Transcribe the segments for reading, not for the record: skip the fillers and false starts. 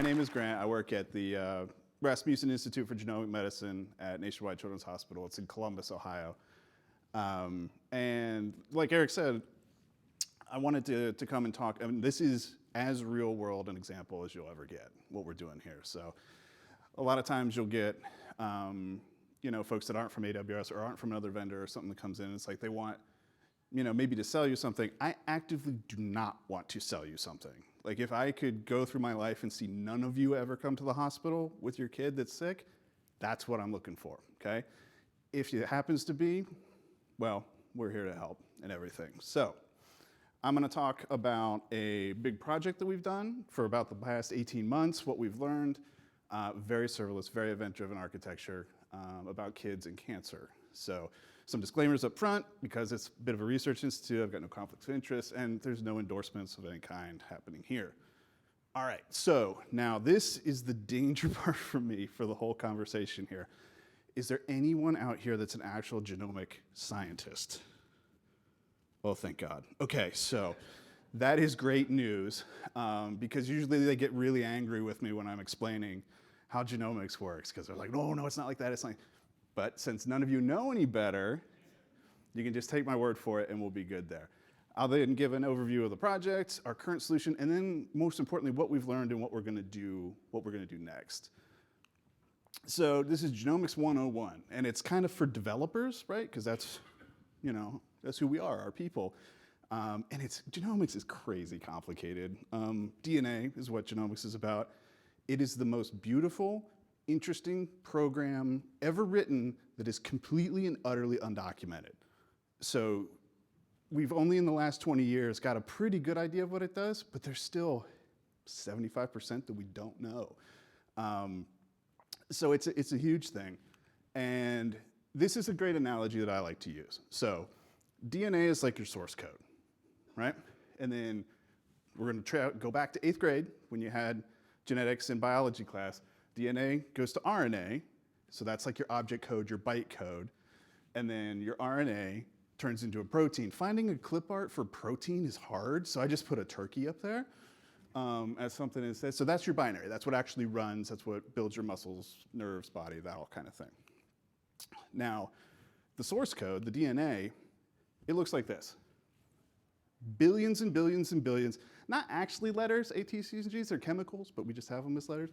name is Grant. I work at the Rasmussen Institute for Genomic Medicine at Nationwide Children's Hospital. It's in Columbus, Ohio. And like Eric said, I wanted to come and talk. I mean, this is as real world an example as you'll ever get, what we're doing here. So a lot of times you'll get folks that aren't from AWS or aren't from another vendor or something that comes in. It's like they want, maybe to sell you something. I actively do not want to sell you something. Like if I could go through my life and see none of you ever come to the hospital with your kid that's sick, that's what I'm looking for, okay? If it happens to be, well, we're here to help and everything. So I'm gonna talk about a big project that we've done for about the past 18 months, what we've learned, very serverless, very event-driven architecture about kids and cancer. So some disclaimers up front, because it's a bit of a research institute, I've got no conflicts of interest, and there's no endorsements of any kind happening here. All right, so now this is the danger part for me for the whole conversation here. Is there anyone out here that's an actual genomic scientist? Well, thank God. Okay, so that is great news, because usually they get really angry with me when I'm explaining how genomics works, because they're like, no, it's not like that, it's like. But since none of you know any better, you can just take my word for it and we'll be good there. I'll then give an overview of the project, our current solution, and then most importantly, what we've learned and what we're gonna do next. So this is Genomics 101, and it's kind of for developers, right? Because that's who we are, our people. And genomics is crazy complicated. DNA is what genomics is about. It is the most beautiful, interesting program ever written that is completely and utterly undocumented. So we've only in the last 20 years got a pretty good idea of what it does, but there's still 75% that we don't know. So it's a huge thing. And this is a great analogy that I like to use. So DNA is like your source code, right? And then we're gonna go back to 8th grade when you had genetics in biology class. DNA goes to RNA, so that's like your object code, your byte code, and then your RNA turns into a protein. Finding a clip art for protein is hard, so I just put a turkey up there as something instead. So that's your binary. That's what actually runs. That's what builds your muscles, nerves, body, that all kind of thing. Now, the source code, the DNA, it looks like this. Billions and billions and billions, not actually letters, A, T, C's, and G's, they're chemicals, but we just have them as letters.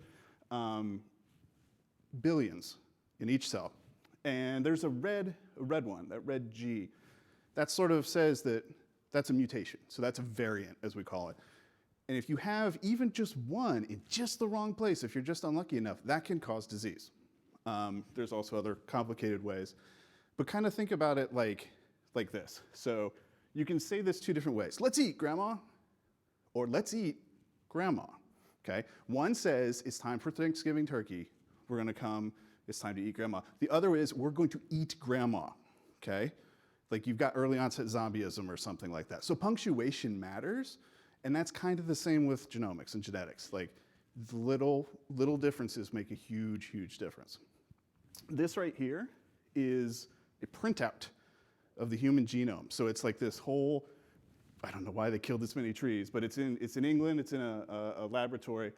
Billions in each cell. And there's a red one, that red G. That sort of says that that's a mutation. So that's a variant, as we call it. And if you have even just one in just the wrong place, if you're just unlucky enough, that can cause disease. There's also other complicated ways. But kind of think about it like this. So you can say this two different ways. Let's eat, Grandma, or let's eat Grandma. Okay, one says it's time for Thanksgiving turkey. We're gonna come, it's time to eat Grandma. The other is we're going to eat Grandma, okay? Like you've got early onset zombieism or something like that. So punctuation matters, and that's kind of the same with genomics and genetics. Like the little differences make a huge, huge difference. This right here is a printout of the human genome. So it's like this whole, I don't know why they killed this many trees, but it's in England, it's in a laboratory,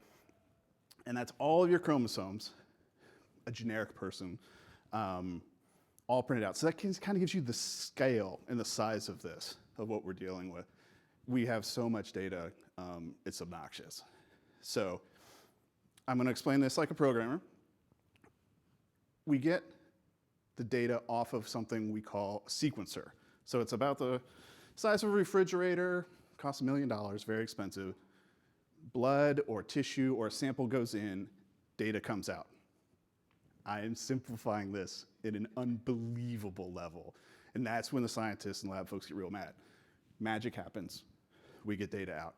and that's all of your chromosomes, a generic person, all printed out. So that kind of gives you the scale and the size of this, of what we're dealing with. We have so much data, it's obnoxious. So I'm gonna explain this like a programmer. We get the data off of something we call a sequencer. So it's about the size of a refrigerator, costs $1 million, very expensive. Blood or tissue or a sample goes in, data comes out. I am simplifying this at an unbelievable level. And that's when the scientists and lab folks get real mad. Magic happens, we get data out.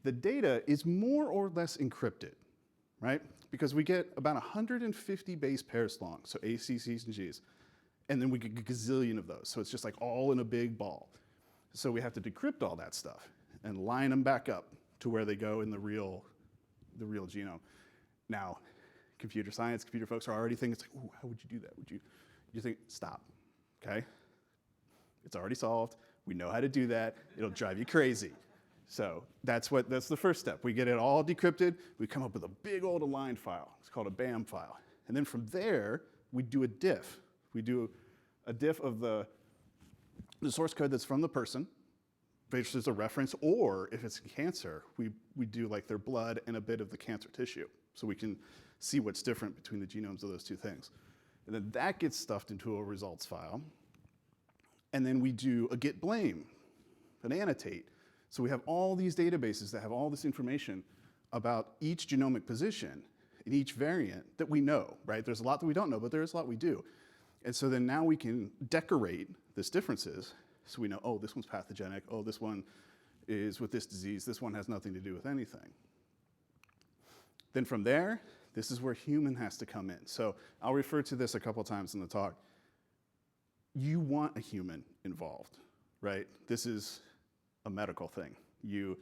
The data is more or less encrypted, right? Because we get about 150 base pairs long, so A's, C's, and G's. And then we get a gazillion of those. So it's just like all in a big ball. So we have to decrypt all that stuff and line them back up to where they go in the real genome. Now, computer science, computer folks are already thinking, it's like, ooh, how would you do that? You think, stop, okay? It's already solved. We know how to do that. It'll drive you crazy. So that's the first step. We get it all decrypted. We come up with a big old aligned file. It's called a BAM file. And then from there, we do a diff. We do a diff of the source code that's from the person versus a reference, or if it's cancer, we do like their blood and a bit of the cancer tissue. So we can see what's different between the genomes of those two things. And then that gets stuffed into a results file. And then we do a get blame, an annotate. So we have all these databases that have all this information about each genomic position in each variant that we know, right? There's a lot that we don't know, but there's a lot we do. And so then now we can decorate these differences. So we know, oh, this one's pathogenic. Oh, this one is with this disease. This one has nothing to do with anything. Then from there, this is where human has to come in. So I'll refer to this a couple times in the talk. You want a human involved, right? This is a medical thing. The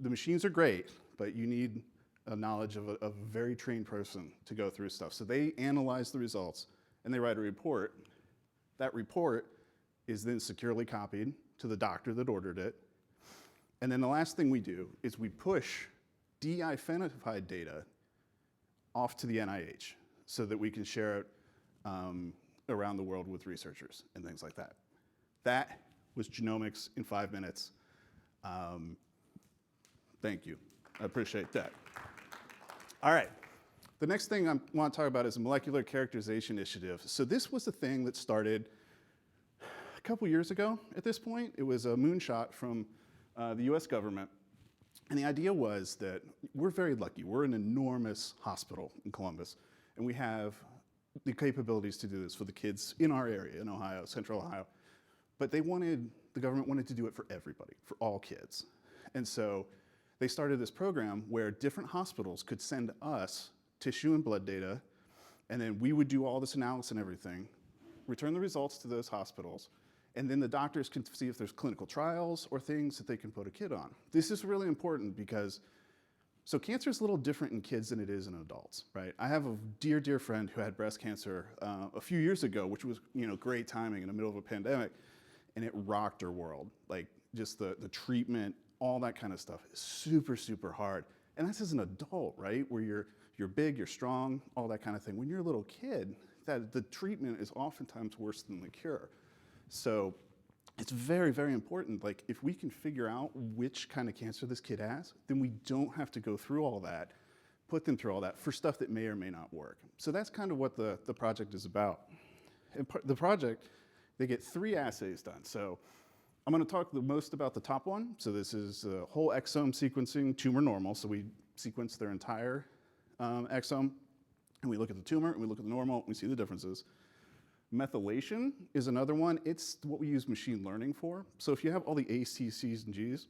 machines are great, but you need a knowledge of a very trained person to go through stuff. So they analyze the results and they write a report. That report is then securely copied to the doctor that ordered it. And then the last thing we do is we push de-identified data off to the NIH so that we can share it around the world with researchers and things like that. That was genomics in 5 minutes. Thank you. I appreciate that. All right. The next thing I want to talk about is a molecular characterization initiative. So this was a thing that started a couple years ago at this point. It was a moonshot from the US government. And the idea was that we're very lucky. We're an enormous hospital in Columbus, and we have the capabilities to do this for the kids in our area, in Ohio, Central Ohio. But the government wanted to do it for everybody, for all kids. And so they started this program where different hospitals could send us tissue and blood data, and then we would do all this analysis and everything, return the results to those hospitals, and then the doctors can see if there's clinical trials or things that they can put a kid on. This is really important because, so cancer is a little different in kids than it is in adults, right? I have a dear, dear friend who had breast cancer a few years ago, which was great timing in the middle of a pandemic, and it rocked her world. Like just the treatment, all that kind of stuff is super, super hard. And that's as an adult, right? Where you're big, you're strong, all that kind of thing. When you're a little kid, the treatment is oftentimes worse than the cure. So it's very, very important. Like if we can figure out which kind of cancer this kid has, then we don't have to go through all that, put them through all that for stuff that may or may not work. So that's kind of what the project is about. And the project, they get 3 assays done. So I'm going to talk the most about the top one. So this is whole exome sequencing, tumor normal. So we sequence their entire exome, and we look at the tumor, and we look at the normal, and we see the differences. Methylation is another one. It's what we use machine learning for. So if you have all the A's, T's, C's, and G's,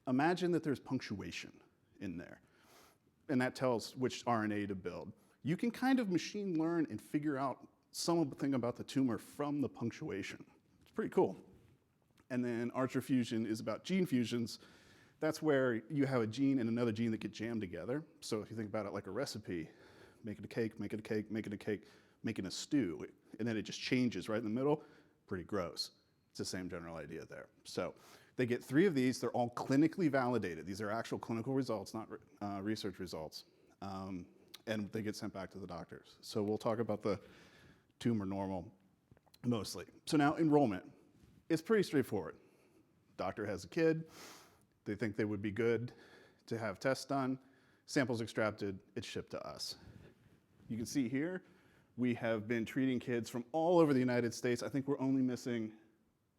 imagine that there's punctuation in there, and that tells which RNA to build. You can kind of machine learn and figure out something about the tumor from the punctuation. It's pretty cool. And then Archer fusion is about gene fusions. That's where you have a gene and another gene that get jammed together. So if you think about it like a recipe, making a cake, making a cake, making a cake, making a stew, and then it just changes right in the middle, pretty gross. It's the same general idea there. So they get 3 of these. They're all clinically validated. These are actual clinical results, not research results. And they get sent back to the doctors. So we'll talk about the tumor normal mostly. So now enrollment. It's pretty straightforward. Doctor has a kid. They think they would be good to have tests done. Samples extracted. It's shipped to us. You can see here, we have been treating kids from all over the United States. I think we're only missing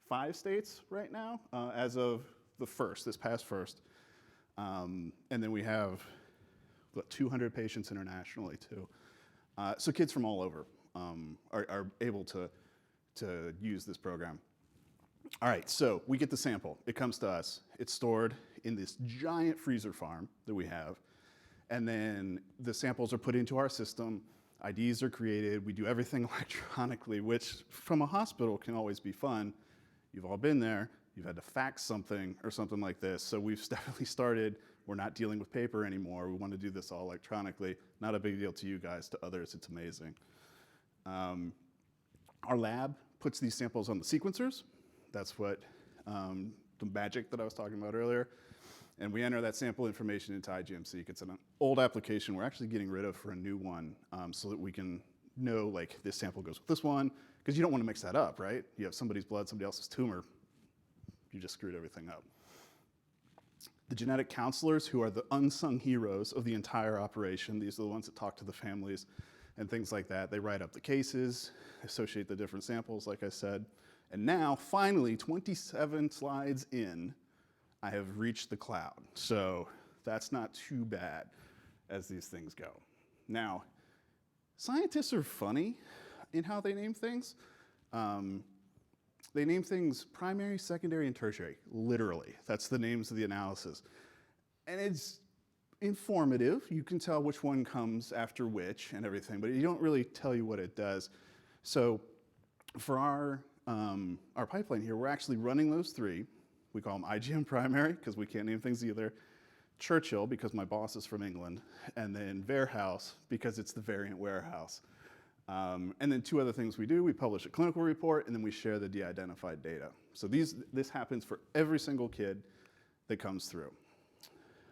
5 states right now as of this past first. And then we have 200 patients internationally too. So kids from all over are able to use this program. All right, so we get the sample. It comes to us. It's stored in this giant freezer farm that we have. And then the samples are put into our system. IDs are created. We do everything electronically, which from a hospital can always be fun. You've all been there. You've had to fax something or something like this. So we've definitely started. We're not dealing with paper anymore. We want to do this all electronically. Not a big deal to you guys. To others, it's amazing. Our lab puts these samples on the sequencers. That's what the the magic that I was talking about earlier. And we enter that sample information into IGMSeq. It's an old application we're actually getting rid of for a new one so that we can know like this sample goes with this one, because you don't want to mix that up, right? You have somebody's blood, somebody else's tumor, you just screwed everything up. The genetic counselors, who are the unsung heroes of the entire operation, these are the ones that talk to the families and things like that. They write up the cases, associate the different samples, like I said. And now, finally, 27 slides in, I have reached the cloud. So that's not too bad as these things go. Now, scientists are funny in how they name things. They name things primary, secondary, and tertiary, literally. That's the names of the analysis. And it's informative. You can tell which one comes after which and everything, but you don't really tell you what it does. So for our pipeline here, we're actually running those three. We call them IgM primary, because we can't name things either. Churchill, because my boss is from England. And then Warehouse, because it's the variant warehouse. And then two other things we do. We publish a clinical report, and then we share the de-identified data. So this happens for every single kid that comes through.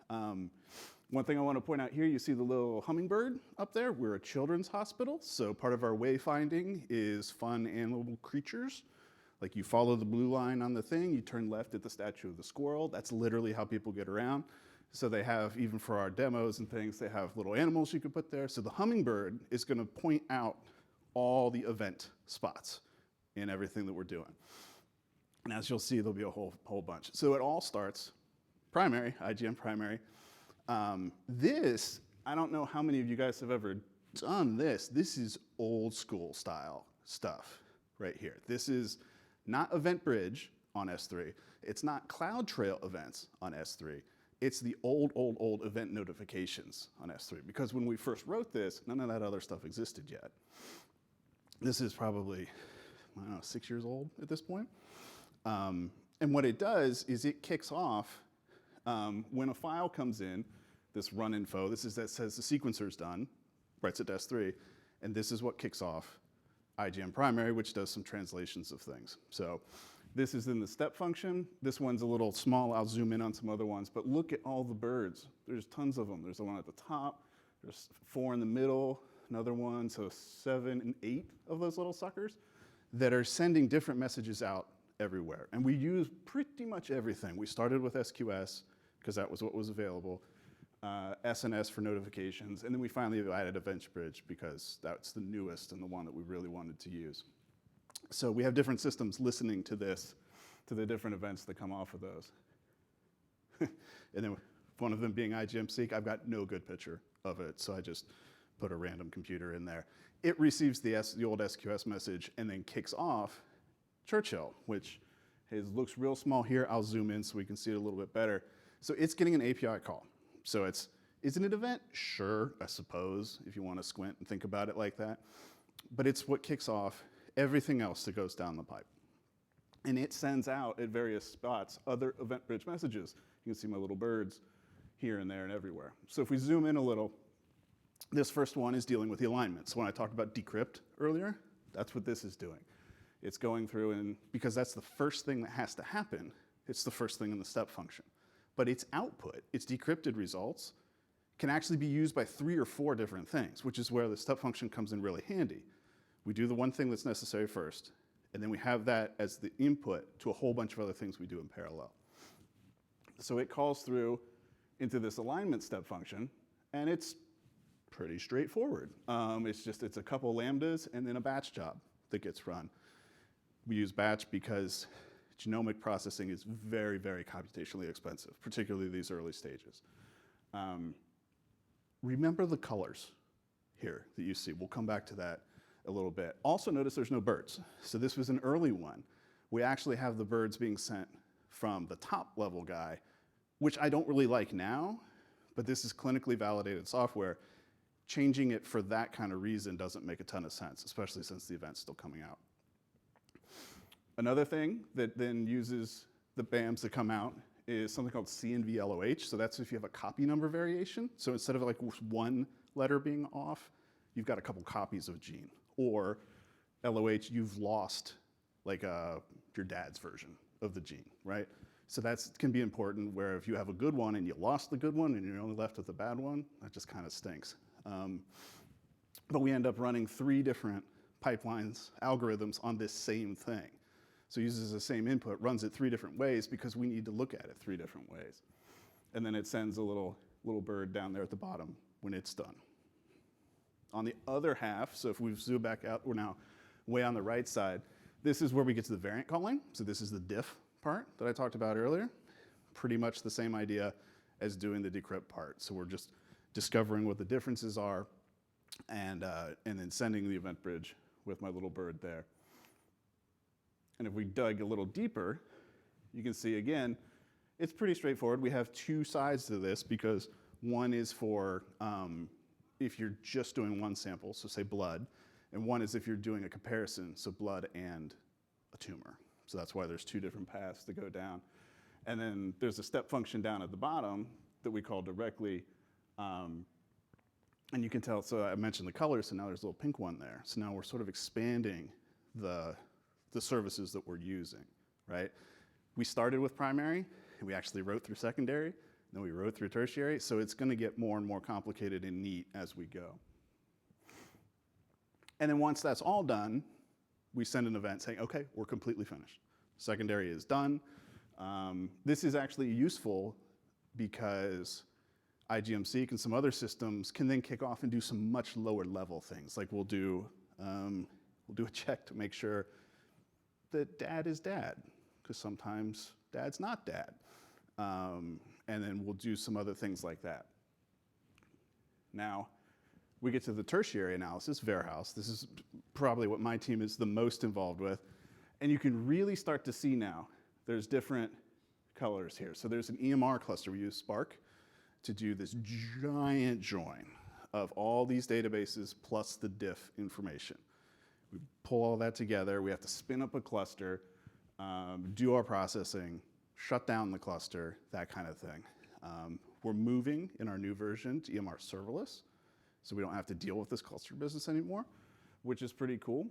One thing I want to point out here, you see the little hummingbird up there. We're a children's hospital, so part of our wayfinding is fun animal creatures. Like you follow the blue line on the thing, you turn left at the statue of the squirrel. That's literally how people get around. So they have, even for our demos and things, they have little animals you can put there. So the hummingbird is going to point out all the event spots in everything that we're doing. And as you'll see, there'll be a whole bunch. So it all starts primary, IgM primary. This, I don't know how many of you guys have ever done this. This is old school style stuff right here. This is not Event Bridge on S3. It's not CloudTrail events on S3. It's the old event notifications on S3. Because when we first wrote this, none of that other stuff existed yet. This is probably, I don't know, 6 years old at this point. And what it does is it kicks off when a file comes in, this run info, that says the sequencer's done, writes it to S3, and this is what kicks off IgM primary, which does some translations of things. So this is in the step function. This one's a little small. I'll zoom in on some other ones, but look at all the birds. There's tons of them. There's the one at the top, there's 4 in the middle, another one, so 7 and 8 of those little suckers that are sending different messages out everywhere. And we use pretty much everything. We started with SQS, because that was what was available, SNS for notifications, and then we finally added Event Bridge because that's the newest and the one that we really wanted to use. So we have different systems listening to this, to the different events that come off of those. And then one of them being IGMSeq, I've got no good picture of it, so I just put a random computer in there. It receives the old SQS message and then kicks off Churchill, which looks real small here. I'll zoom in so we can see it a little bit better. So it's getting an API call. So is it an event? Sure, I suppose, if you want to squint and think about it like that. But it's what kicks off everything else that goes down the pipe. And it sends out at various spots other event bridge messages. You can see my little birds here and there and everywhere. So if we zoom in a little, this first one is dealing with the alignment. So when I talked about decrypt earlier, that's what this is doing. It's going through, and because that's the first thing that has to happen, it's the first thing in the step function. But its output, its decrypted results, can actually be used by 3 or 4 different things, which is where the step function comes in really handy. We do the one thing that's necessary first, and then we have that as the input to a whole bunch of other things we do in parallel. So it calls through into this alignment step function, and it's pretty straightforward. It's a couple lambdas and then a batch job that gets run. We use batch because genomic processing is very, very computationally expensive, particularly these early stages. Remember the colors here that you see. We'll come back to that a little bit. Also notice there's no birds. So this was an early one. We actually have the birds being sent from the top level guy, which I don't really like now, but this is clinically validated software. Changing it for that kind of reason doesn't make a ton of sense, especially since the event's still coming out. Another thing that then uses the BAMs that come out is something called CNV-LOH. So that's if you have a copy number variation. So instead of like one letter being off, you've got a couple copies of gene. Or LOH, you've lost like your dad's version of the gene, right? So that can be important, where if you have a good one and you lost the good one and you're only left with the bad one, that just kind of stinks. But we end up running 3 different pipelines, algorithms on this same thing. So it uses the same input, runs it 3 different ways because we need to look at it 3 different ways. And then it sends a little bird down there at the bottom when it's done. On the other half, so if we zoom back out, we're now way on the right side. This is where we get to the variant calling. So this is the diff part that I talked about earlier. Pretty much the same idea as doing the decrypt part. So we're just discovering what the differences are and then sending the event bridge with my little bird there. And if we dug a little deeper, you can see again, it's pretty straightforward. We have 2 sides to this because one is for if you're just doing one sample, so say blood, and one is if you're doing a comparison, so blood and a tumor. So that's why there's 2 different paths to go down. And then there's a step function down at the bottom that we call directly. And you can tell, so I mentioned the colors, so now there's a little pink one there. So now we're sort of expanding the services that we're using, right? We started with primary, and we actually wrote through secondary, and then we wrote through tertiary, so it's gonna get more and more complicated and neat as we go. And then once that's all done, we send an event saying, okay, we're completely finished. Secondary is done. This is actually useful because IGMC and some other systems can then kick off and do some much lower level things. Like we'll do a check to make sure that dad is dad, because sometimes dad's not dad. And then we'll do some other things like that. Now, we get to the tertiary analysis, warehouse. This is probably what my team is the most involved with. And you can really start to see now, there's different colors here. So there's an EMR cluster. We use Spark to do this giant join of all these databases plus the diff information. We pull all that together. We have to spin up a cluster, do our processing, shut down the cluster, that kind of thing. We're moving in our new version to EMR serverless, so we don't have to deal with this cluster business anymore, which is pretty cool.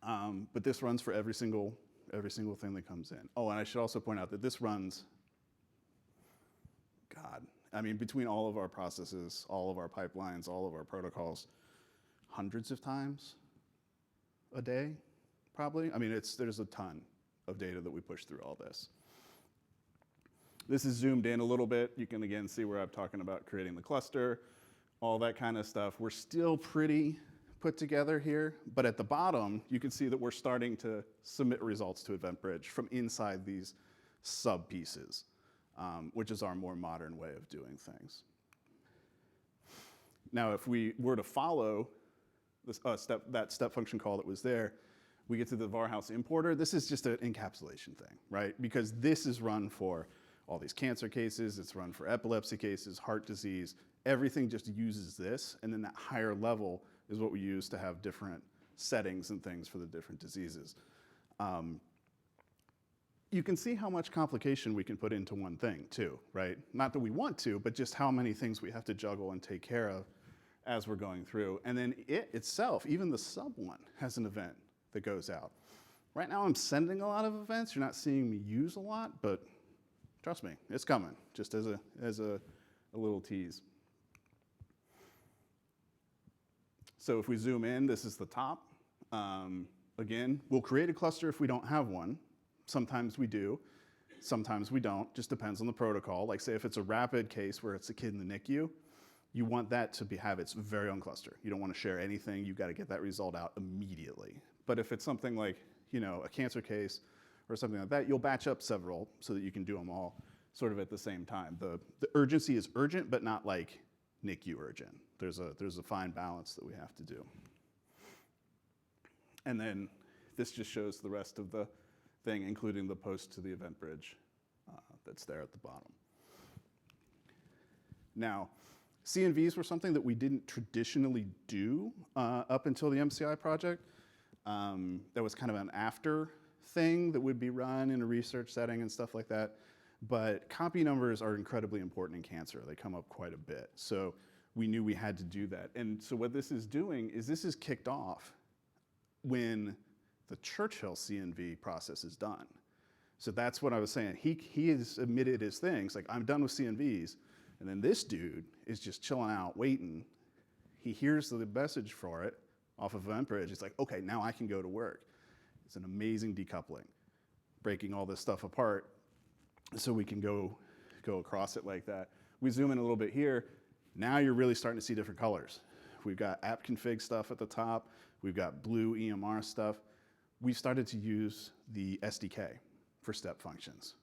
But this runs for every single thing that comes in. Oh, and I should also point out that this runs, God, I mean, between all of our processes, all of our pipelines, all of our protocols, hundreds of times a day, probably. I mean, there's a ton of data that we push through all this. This is zoomed in a little bit. You can again see where I'm talking about creating the cluster, all that kind of stuff. We're still pretty put together here, but at the bottom, you can see that we're starting to submit results to EventBridge from inside these sub pieces, which is our more modern way of doing things. Now, if we were to follow this, that step function call that was there, we get to the Varhouse importer. This is just an encapsulation thing, right? Because this is run for all these cancer cases, it's run for epilepsy cases, heart disease, everything just uses this, and then that higher level is what we use to have different settings and things for the different diseases. You can see how much complication we can put into one thing too, right? Not that we want to, but just how many things we have to juggle and take care of as we're going through. And then it itself, even the sub one, has an event that goes out. Right now I'm sending a lot of events. You're not seeing me use a lot, but trust me, it's coming, just as a little tease. So if we zoom in, this is the top. Again, we'll create a cluster if we don't have one. Sometimes we do, sometimes we don't, just depends on the protocol. Like say if it's a rapid case where it's a kid in the NICU, you want that to have its very own cluster. You don't want to share anything, you've got to get that result out immediately. But if it's something like, a cancer case or something like that, you'll batch up several so that you can do them all sort of at the same time. The urgency is urgent, but not like NICU urgent. There's a fine balance that we have to do. And then this just shows the rest of the thing, including the post to the event bridge that's there at the bottom. Now, CNVs were something that we didn't traditionally do up until the MCI project. That was kind of an after thing that would be run in a research setting and stuff like that. But copy numbers are incredibly important in cancer. They come up quite a bit. So we knew we had to do that. And so what this is doing is this is kicked off when the Churchill CNV process is done. So that's what I was saying. He has admitted his things, like I'm done with CNVs, and then this dude is just chilling out, waiting. He hears the message for it off of EventBridge. He's like, okay, now I can go to work. It's an amazing decoupling, breaking all this stuff apart so we can go across it like that. We zoom in a little bit here. Now you're really starting to see different colors. We've got app config stuff at the top. We've got blue EMR stuff. We've started to use the SDK for step functions.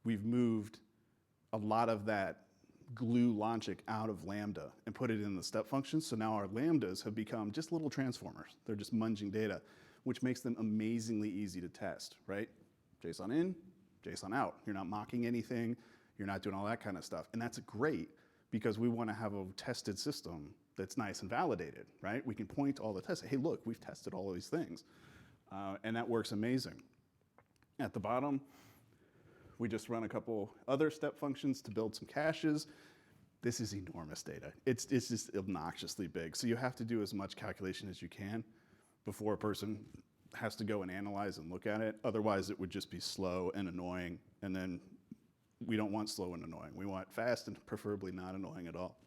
We've moved a lot of that glue logic out of Lambda and put it in the step functions. So now our Lambdas have become just little transformers. They're just munging data, which makes them amazingly easy to test, right? JSON in, JSON out. You're not mocking anything. You're not doing all that kind of stuff. And that's great because we want to have a tested system that's nice and validated, right? We can point to all the tests. Hey, look, we've tested all of these things. And that works amazing. At the bottom, we just run a couple other step functions to build some caches. This is enormous data. It's just obnoxiously big. So you have to do as much calculation as you can before a person has to go and analyze and look at it. Otherwise, it would just be slow and annoying. And then we don't want slow and annoying. We want fast and preferably not annoying at all.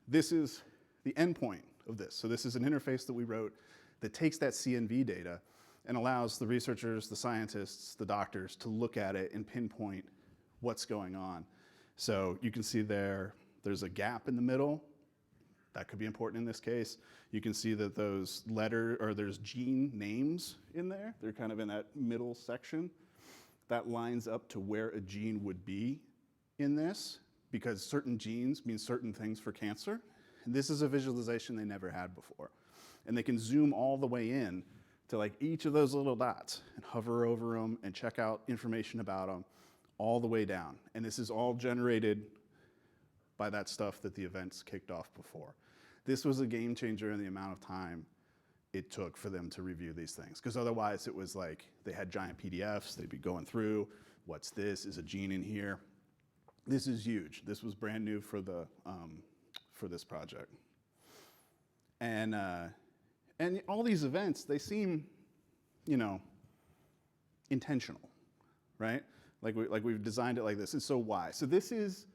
This is the endpoint of this. So this is an interface that we wrote that takes that CNV data and allows the researchers, the scientists, the doctors to look at it and pinpoint what's going on. So you can see there's a gap in the middle. That could be important in this case. You can see that there's gene names in there. They're kind of in that middle section. That lines up to where a gene would be in this because certain genes mean certain things for cancer. And this is a visualization they never had before. And they can zoom all the way in to like each of those little dots and hover over them and check out information about them all the way down. And this is all generated by that stuff that the events kicked off before. This was a game changer in the amount of time it took for them to review these things. Because otherwise it was like they had giant PDFs, they'd be going through, what's this, is a gene in here? This is huge. This was brand new for this project. And all these events, they seem, intentional, right? Like we've designed it like this. And so why? So this is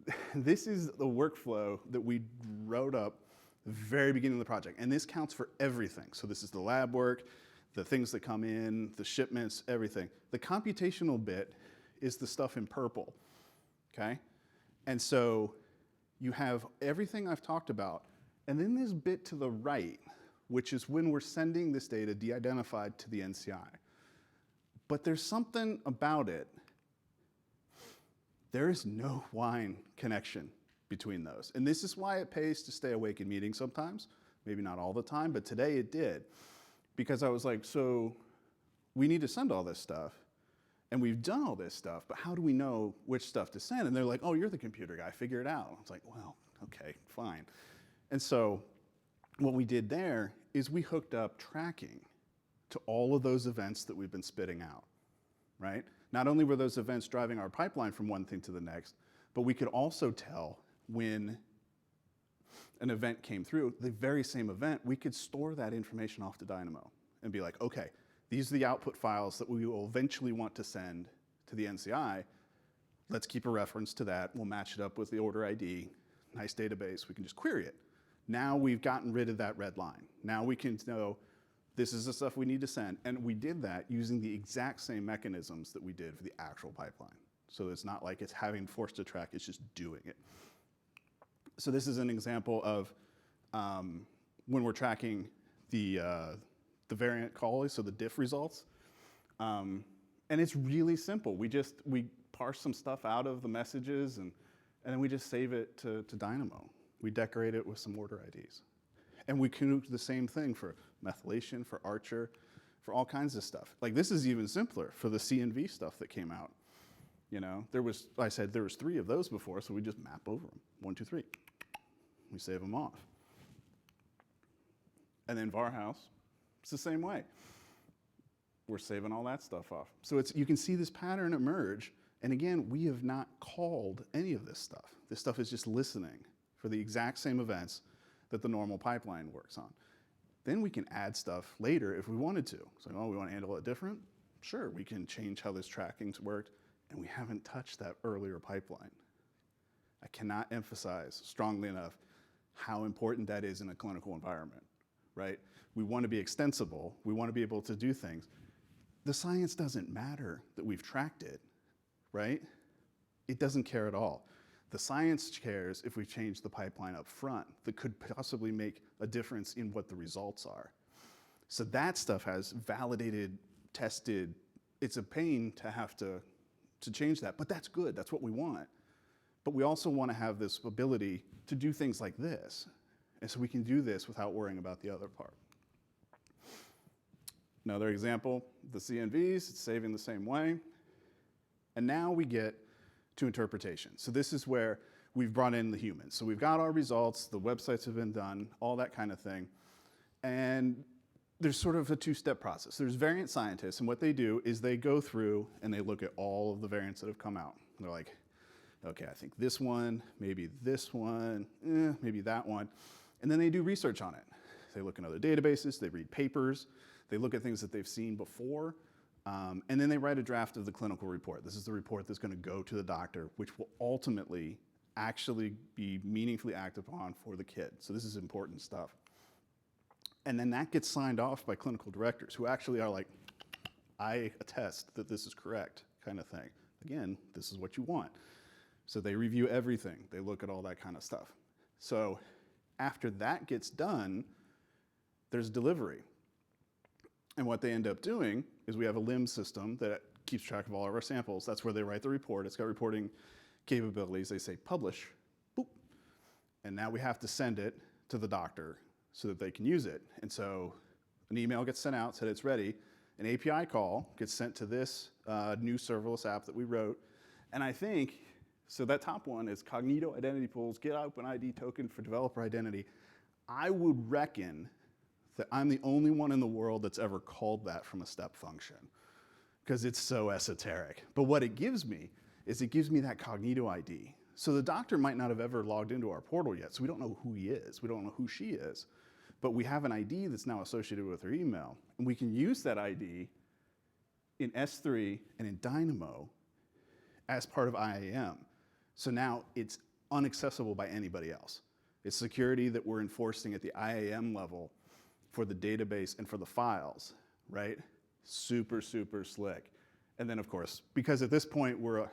the workflow that we wrote up the very beginning of the project. And this counts for everything. So this is the lab work, the things that come in, the shipments, everything. The computational bit is the stuff in purple, okay? And so you have everything I've talked about, and then this bit to the right, which is when we're sending this data de-identified to the NCI. But there's something about it. There is no wine connection between those. And this is why it pays to stay awake in meetings sometimes. Maybe not all the time, but today it did. Because I was like, so we need to send all this stuff, and we've done all this stuff, but how do we know which stuff to send? And they're like, oh, you're the computer guy, figure it out. I was like, well, okay, fine. And so what we did there is we hooked up tracking to all of those events that we've been spitting out, right? Not only were those events driving our pipeline from one thing to the next, but we could also tell when an event came through, the very same event, we could store that information off to Dynamo and be like, okay, these are the output files that we will eventually want to send to the NCI. Let's keep a reference to that. We'll match it up with the order ID. Nice database. We can just query it. Now we've gotten rid of that red line. Now we can know this is the stuff we need to send. And we did that using the exact same mechanisms that we did for the actual pipeline. So it's not like it's having force to track, it's just doing it. So this is an example of when we're tracking the variant calls, so the diff results. And it's really simple. We parse some stuff out of the messages and then we just save it to Dynamo. We decorate it with some order IDs. And we can do the same thing for methylation, for Archer, for all kinds of stuff. Like this is even simpler for the CNV stuff that came out. I said there was 3 of those before, so we just map over them. 1, 2, 3. We save them off. And then Varhouse, it's the same way. We're saving all that stuff off. So you can see this pattern emerge. And again, we have not called any of this stuff. This stuff is just listening for the exact same events that the normal pipeline works on. Then we can add stuff later if we wanted to. So, oh, we want to handle it different? Sure, we can change how this tracking's worked, and we haven't touched that earlier pipeline. I cannot emphasize strongly enough how important that is in a clinical environment, right? We want to be extensible. We want to be able to do things. The science doesn't matter that we've tracked it, right? It doesn't care at all. The science cares if we change the pipeline up front that could possibly make a difference in what the results are. So that stuff has validated, tested. It's a pain to have to change that, but that's good. That's what we want. But we also want to have this ability to do things like this. And so we can do this without worrying about the other part. Another example, the CNVs, it's saving the same way. And now we get to interpretation. So this is where we've brought in the humans. So we've got our results, the websites have been done, all that kind of thing. And there's sort of a two-step process. There's variant scientists, and what they do is they go through and they look at all of the variants that have come out. And they're like, okay, I think this one, maybe this one, maybe that one. And then they do research on it. They look in other databases, they read papers, they look at things that they've seen before, and then they write a draft of the clinical report. This is the report that's going to go to the doctor, which will ultimately actually be meaningfully acted upon for the kid. So this is important stuff. And then that gets signed off by clinical directors who actually are like, I attest that this is correct, kind of thing. Again, this is what you want. So they review everything. They look at all that kind of stuff. So after that gets done, there's delivery. And what they end up doing is we have a LIMS system that keeps track of all of our samples. That's where they write the report. It's got reporting capabilities. They say publish, boop. And now we have to send it to the doctor so that they can use it. And so an email gets sent out, said it's ready. An API call gets sent to this new serverless app that we wrote. And I think, so that top one is Cognito Identity Pools, get OpenID token for developer identity. I would reckon that I'm the only one in the world that's ever called that from a step function because it's so esoteric. But what it gives me is it gives me that Cognito ID. So the doctor might not have ever logged into our portal yet, so we don't know who he is. We don't know who she is. But we have an ID that's now associated with her email. And we can use that ID in S3 and in Dynamo as part of IAM. So now it's unaccessible by anybody else. It's security that we're enforcing at the IAM level for the database and for the files, right? Super, super slick. And then of course, because at this point we're,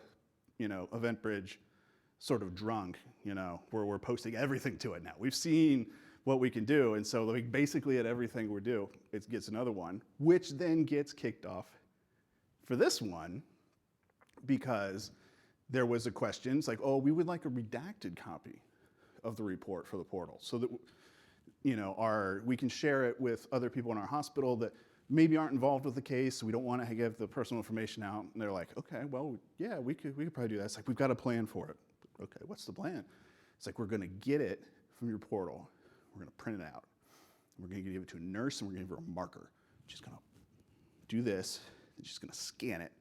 EventBridge sort of drunk, where we're posting everything to it now. We've seen what we can do, and so like basically at everything we do, it gets another one, which then gets kicked off for this one because there was a question, it's like, oh, we would like a redacted copy of the report for the portal so that we can share it with other people in our hospital that maybe aren't involved with the case, so we don't want to give the personal information out. And they're like, okay, well, yeah, we could probably do that. It's like, we've got a plan for it. Okay, what's the plan? It's like, we're gonna get it from your portal. We're gonna print it out. We're gonna give it to a nurse and we're gonna give her a marker. She's gonna do this, and she's gonna scan it,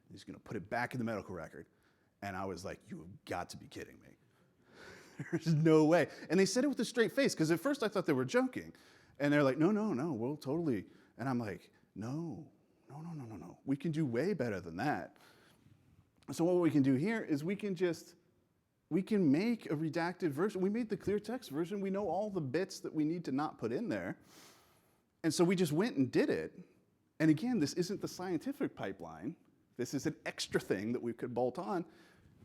and she's gonna put it back in the medical record. And I was like, you have got to be kidding me. There's no way. And they said it with a straight face, because at first I thought they were joking. And they're like, no, we'll totally. And I'm like, no. We can do way better than that. So what we can do here is we can make a redacted version. We made the clear text version. We know all the bits that we need to not put in there. And so we just went and did it. And again, this isn't the scientific pipeline. This is an extra thing that we could bolt on.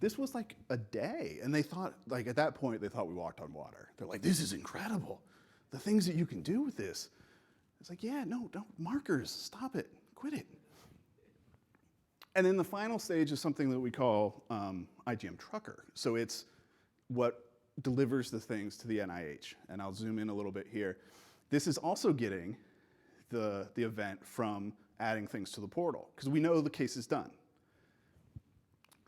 This was like a day. And they thought, like at that point, they thought we walked on water. They're like, this is incredible. The things that you can do with this. It's like, yeah, no, don't, markers, stop it, quit it. And then the final stage is something that we call IGM Trucker. So it's what delivers the things to the NIH. And I'll zoom in a little bit here. This is also getting the event from adding things to the portal, because we know the case is done.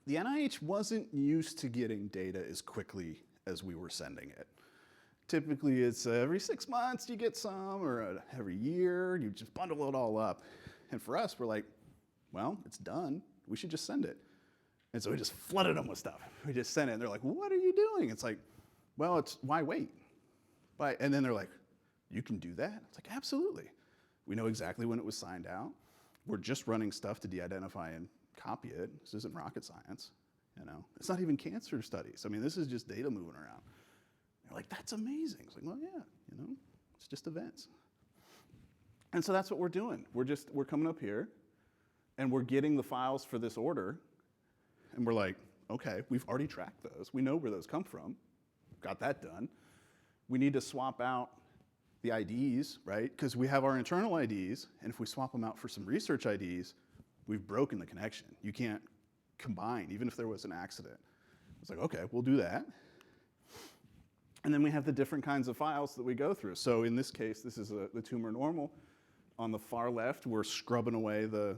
The NIH wasn't used to getting data as quickly as we were sending it. Typically it's every 6 months you get some, or every year, you just bundle it all up. And for us, we're like, well, it's done, we should just send it. And so we just flooded them with stuff. We just sent it, and they're like, what are you doing? It's like, well, why wait? And then they're like, You can do that? It's like, absolutely. We know exactly when it was signed out. We're just running stuff to de-identify and copy it. This isn't rocket science, you know? It's not even cancer studies. I mean, this is just data moving around. You're like, that's amazing. It's like, well, yeah, you know, it's just events. And so that's what we're doing. We're coming up here, and we're getting the files for this order, and we're like, okay, we've already tracked those. We know where those come from. Got that done. We need to swap out the IDs, right? Because we have our internal IDs, and if we swap them out for some research IDs, we've broken the connection. You can't combine, even if there was an accident. It's like, okay, we'll do that. And then we have the different kinds of files that we go through. So in this case, this is the tumor normal. On the far left, we're scrubbing away the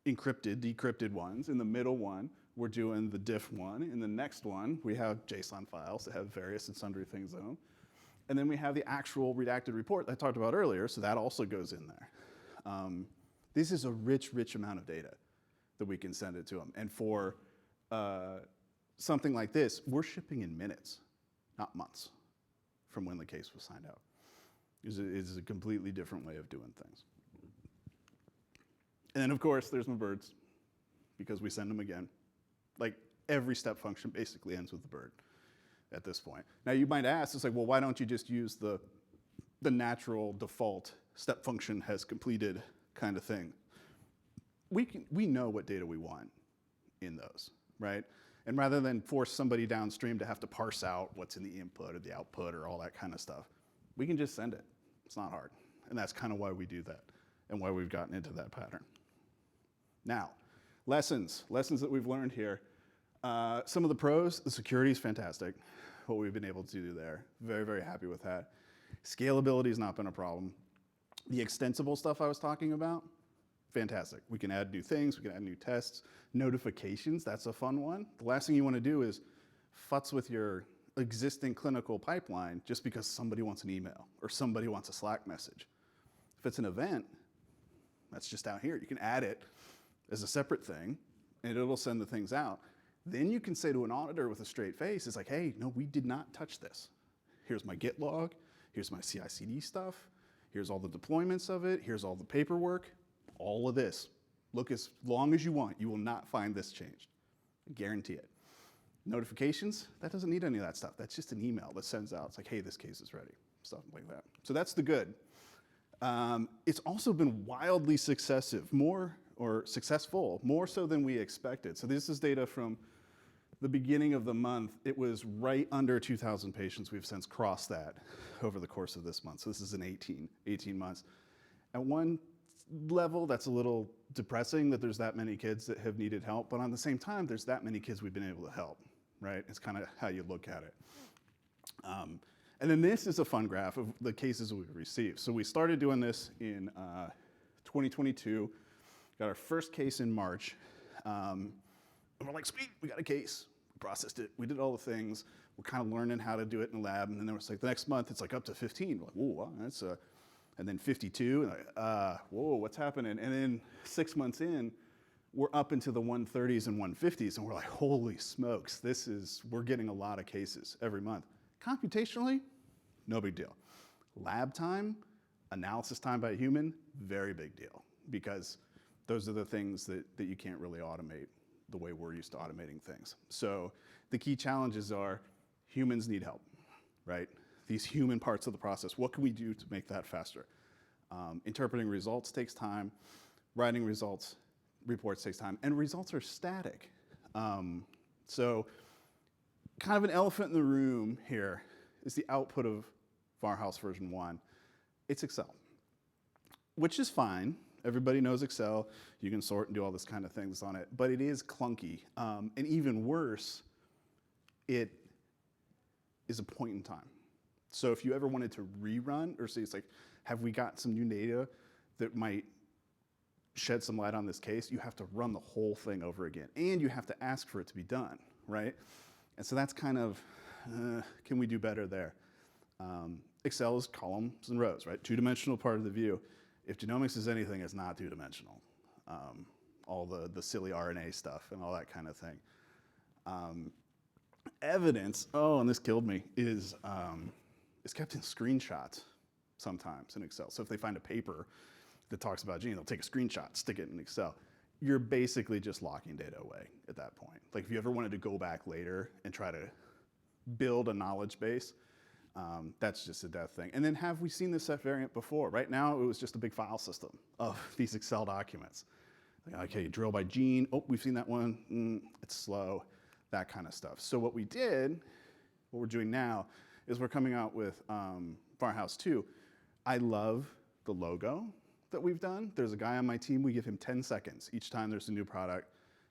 encrypted, decrypted ones. In the middle one, we're doing the diff one. In the next one, we have JSON files that have various and sundry things in them. And then we have the actual redacted report that I talked about earlier, so that also goes in there. This is a rich, rich amount of data that we can send it to them. And for something like this, we're shipping in minutes, not months, from when the case was signed out. It's a completely different way of doing things. And then, of course, there's my birds, because we send them again. Like, every step function basically ends with the bird at this point. Now, you might ask, it's like, well, why don't you just use the natural default step function has completed kind of thing? We know what data we want in those, right? And rather than force somebody downstream to have to parse out what's in the input or the output or all that kind of stuff, we can just send it. It's not hard. And that's kind of why we do that and why we've gotten into that pattern. Now, lessons that we've learned here. Some of the pros, the security is fantastic, what we've been able to do there. Very, very happy with that. Scalability has not been a problem. The extensible stuff I was talking about, fantastic. We can add new things, we can add new tests. Notifications, that's a fun one. The last thing you want to do is futz with your existing clinical pipeline just because somebody wants an email or somebody wants a Slack message. If it's an event, that's just out here. You can add it as a separate thing, and it'll send the things out. Then you can say to an auditor with a straight face, it's like, hey, no, we did not touch this. Here's my Git log, here's my CI/CD stuff, here's all the deployments of it, here's all the paperwork, all of this. Look as long as you want, you will not find this changed. I guarantee it. Notifications, that doesn't need any of that stuff. That's just an email that sends out. It's like, hey, this case is ready, stuff like that. So that's the good. It's also been wildly successful, more so than we expected. So this is data from the beginning of the month. It was right under 2,000 patients. We've since crossed that over the course of this month. So this is in 18 months. At one level, that's a little depressing that there's that many kids that have needed help, but on the same time, there's that many kids we've been able to help, right? It's kind of how you look at it. And then this is a fun graph of the cases we've received. So we started doing this in 2022, got our first case in March, and we're like, sweet, we got a case. We processed it, we did all the things. We're kind of learning how to do it in the lab, and then there was like the next month, it's like up to 15. We're like, whoa, wow, that's and then 52, and like, whoa, what's happening? And then 6 months in, we're up into the 130s and 150s, and we're like, holy smokes, we're getting a lot of cases every month. Computationally, no big deal. Lab time, analysis time by a human, very big deal, because those are the things that you can't really automate the way we're used to automating things. So the key challenges are humans need help, right? These human parts of the process, what can we do to make that faster? Interpreting results takes time, writing reports takes time, and results are static. So kind of an elephant in the room here is the output of Firehouse version 1. It's Excel, which is fine. Everybody knows Excel. You can sort and do all this kind of things on it, but it is clunky. And even worse, it is a point in time. So if you ever wanted to rerun or say, it's like, have we got some new data that might shed some light on this case, you have to run the whole thing over again. And you have to ask for it to be done, right? And so that's kind of, can we do better there? Excel is columns and rows, right? Two-dimensional part of the view. If genomics is anything, it's not two-dimensional. All the silly RNA stuff and all that kind of thing. Evidence, oh, and this killed me, is kept in screenshots. sometimes in Excel. So if they find a paper that talks about gene, they'll take a screenshot, stick it in Excel. You're basically just locking data away at that point. Like if you ever wanted to go back later and try to build a knowledge base, that's just a death thing. And then have we seen this set variant before? Right now, it was just a big file system of these Excel documents. Like, okay, drill by gene. Oh, we've seen that one. It's slow, that kind of stuff. So what we're doing now, is we're coming out with Farmhouse 2. I love the logo that we've done. There's a guy on my team, we give him 10 seconds each time there's a new product.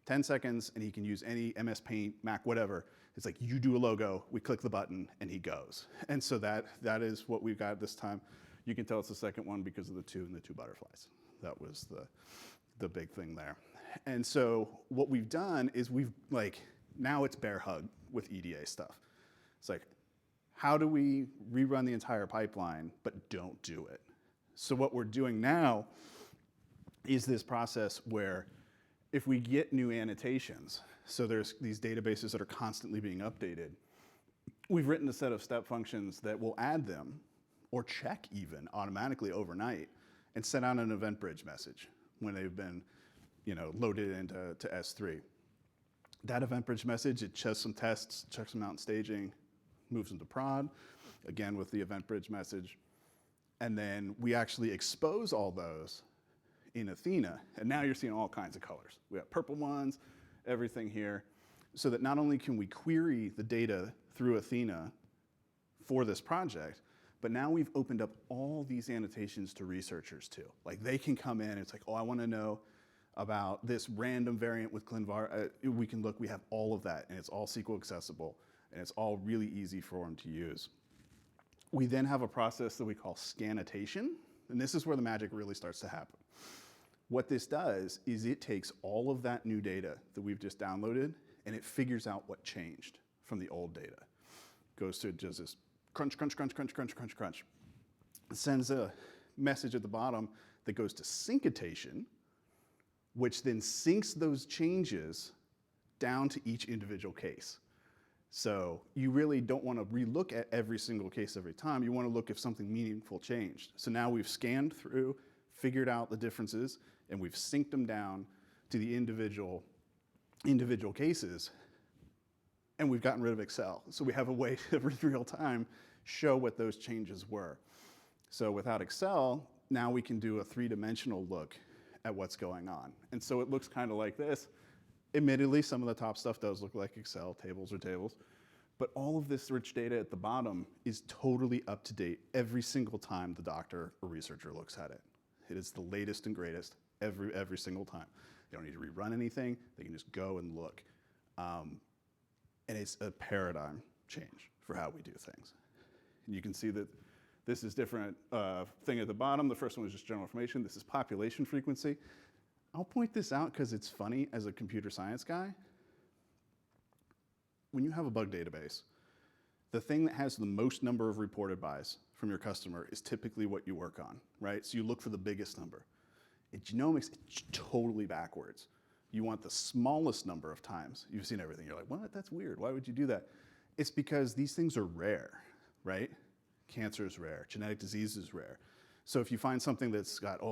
10 seconds, and he can use any MS Paint, Mac, whatever. It's like, you do a logo, we click the button, and he goes. And so that is what we've got this time. You can tell it's the second one because of the 2 and the 2 butterflies. That was the big thing there. And so what we've done is now it's bear hug with EDA stuff. It's like, how do we rerun the entire pipeline, but don't do it? So what we're doing now is this process where if we get new annotations, so there's these databases that are constantly being updated, we've written a set of step functions that will add them or check even automatically overnight and send out an event bridge message when they've been loaded into S3. That event bridge message, it checks some tests, checks them out in staging, moves them to prod, again with the event bridge message. And then we actually expose all those in Athena, and now you're seeing all kinds of colors. We have purple ones, everything here, so that not only can we query the data through Athena for this project, but now we've opened up all these annotations to researchers too. Like they can come in, it's like, oh, I want to know about this random variant with Clinvar. We can look, we have all of that, and it's all SQL accessible, and it's all really easy for them to use. We then have a process that we call scannotation, and this is where the magic really starts to happen. What this does is it takes all of that new data that we've just downloaded, and it figures out what changed from the old data. Goes to just this crunch, crunch, crunch, crunch, crunch, crunch, crunch. It sends a message at the bottom that goes to syncotation, which then syncs those changes down to each individual case. So you really don't want to relook at every single case every time. You want to look if something meaningful changed. So now we've scanned through, figured out the differences, and we've synced them down to the individual cases, and we've gotten rid of Excel. So we have a way to, in real time, show what those changes were. So without Excel, now we can do a 3-dimensional look at what's going on. And so it looks kind of like this. Admittedly, some of the top stuff does look like Excel, tables are tables, but all of this rich data at the bottom is totally up to date every single time the doctor or researcher looks at it. It is the latest and greatest every single time. They don't need to rerun anything, they can just go and look. And it's a paradigm change for how we do things. And you can see that this is different thing at the bottom. The first one was just general information. This is population frequency. I'll point this out because it's funny as a computer science guy. When you have a bug database, the thing that has the most number of reported buys from your customer is typically what you work on, right? So you look for the biggest number. In genomics, it's totally backwards. You want the smallest number of times you've seen everything. You're like, what? That's weird. Why would you do that? It's because these things are rare, right? Cancer is rare. Genetic disease is rare. So if you find something that's got,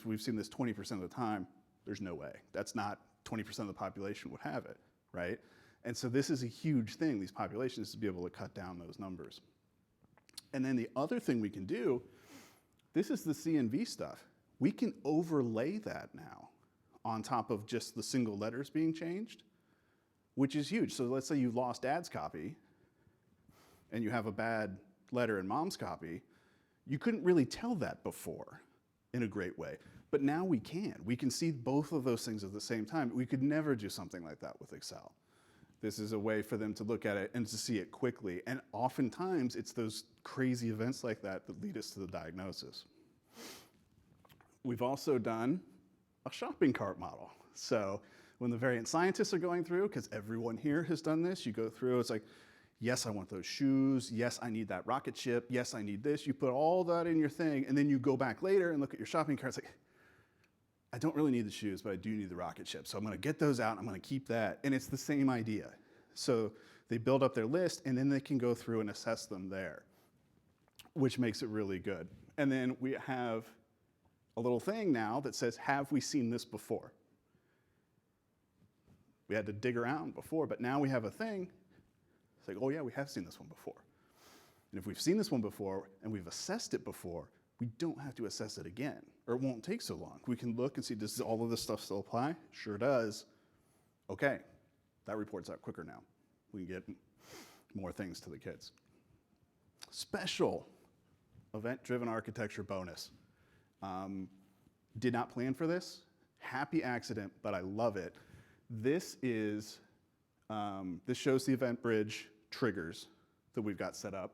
we've seen this 20% of the time, there's no way. That's not 20% of the population would have it, right? And so this is a huge thing, these populations, to be able to cut down those numbers. And then the other thing we can do, this is the CNV stuff. We can overlay that now on top of just the single letters being changed, which is huge. So let's say you've lost dad's copy and you have a bad letter in mom's copy. You couldn't really tell that before in a great way. But now we can. We can see both of those things at the same time. We could never do something like that with Excel. This is a way for them to look at it and to see it quickly. And oftentimes, it's those crazy events like that that lead us to the diagnosis. We've also done a shopping cart model. So when the variant scientists are going through, because everyone here has done this, you go through, it's like, yes, I want those shoes. Yes, I need that rocket ship. Yes, I need this. You put all that in your thing, and then you go back later and look at your shopping cart. It's like, I don't really need the shoes, but I do need the rocket ship. So I'm going to get those out. I'm going to keep that. And it's the same idea. So they build up their list, and then they can go through and assess them there, which makes it really good. And then we have a little thing now that says, have we seen this before? We had to dig around before, but now we have a thing. It's like, oh yeah, we have seen this one before. And if we've seen this one before and we've assessed it before, we don't have to assess it again, or it won't take so long. We can look and see, does all of this stuff still apply? Sure does. Okay, that report's out quicker now. We can get more things to the kids. Special event-driven architecture bonus. Did not plan for this. Happy accident, but I love it. This is, this shows the event bridge triggers that we've got set up.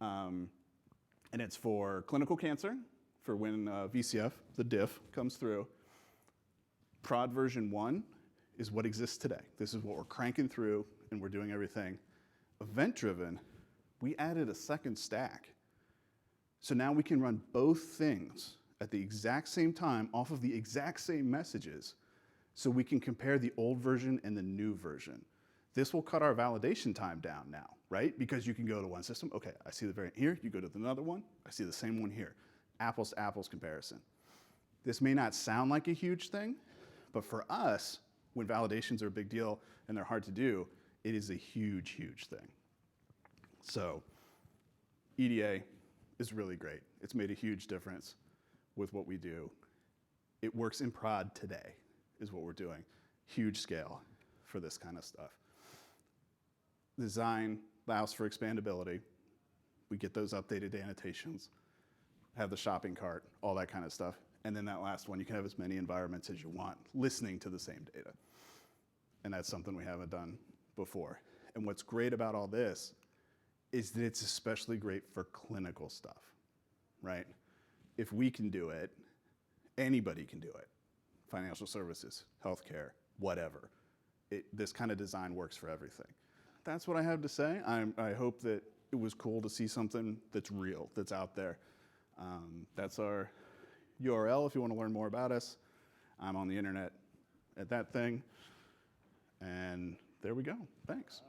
And it's for clinical cancer, for when VCF, the diff, comes through. Prod version 1 is what exists today. This is what we're cranking through, and we're doing everything. Event-driven, we added a second stack. So now we can run both things at the exact same time off of the exact same messages, so we can compare the old version and the new version. This will cut our validation time down now, right? Because you can go to one system, okay, I see the variant here, you go to another one, I see the same one here. Apples to apples comparison. This may not sound like a huge thing, but for us, when validations are a big deal and they're hard to do, it is a huge, huge thing. So EDA is really great. It's made a huge difference with what we do. It works in prod today, is what we're doing. Huge scale for this kind of stuff. Design allows for expandability. We get those updated annotations, have the shopping cart, all that kind of stuff. And then that last one, you can have as many environments as you want, listening to the same data. And that's something we haven't done before. And what's great about all this is that it's especially great for clinical stuff, right? If we can do it, anybody can do it. Financial services, healthcare, whatever. This kind of design works for everything. That's what I have to say. I hope that it was cool to see something that's real, that's out there. That's our URL if you want to learn more about us. I'm on the internet at that thing. And there we go. Thanks.